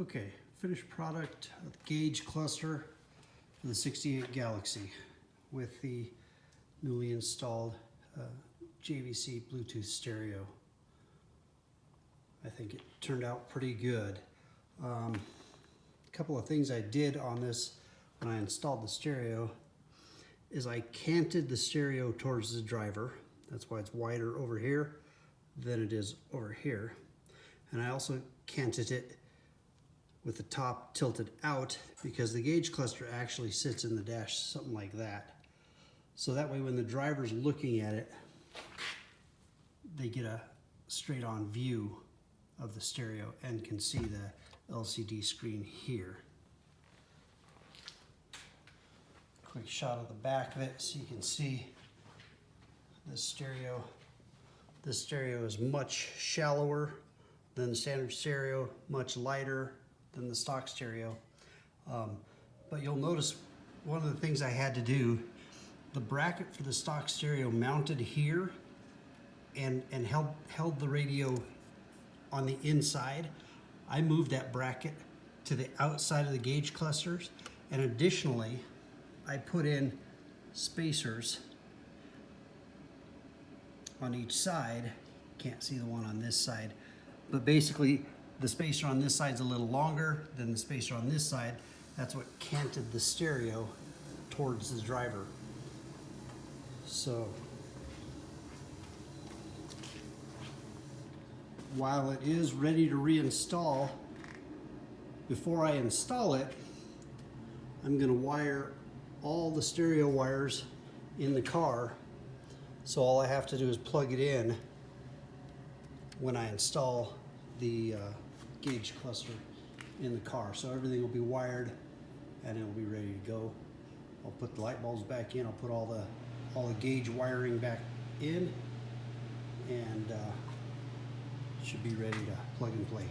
Okay, finished product of the gauge cluster for the 68 Galaxie with the newly installed JVC Bluetooth stereo. I think it turned out pretty good. A couple of things I did on this when I installed the stereo is I canted the stereo towards the driver. That's why it's wider over here than it is over here. And I also canted it with the top tilted out because the gauge cluster actually sits in the dash, something like that. So that way when the driver's looking at it, they get a straight on view of the stereo and can see the LCD screen here. Quick shot of the back of it so you can see the stereo. This stereo is much shallower than the standard stereo, much lighter than the stock stereo. But you'll notice one of the things I had to do, the bracket for the stock stereo mounted here and held the radio on the inside. I moved that bracket to the outside of the gauge clusters, and additionally I put in spacers on each side. Can't see the one on this side, but basically the spacer on this side is a little longer than the spacer on this side. That's what canted the stereo towards the driver. So while it is ready to reinstall, before I install it, I'm going to wire all the stereo wires in the car. So all I have to do is plug it in when I install the gauge cluster in the car. So everything will be wired and it will be ready to go. I'll put the light bulbs back in. I'll put all the gauge wiring back in, and should be ready to plug and play.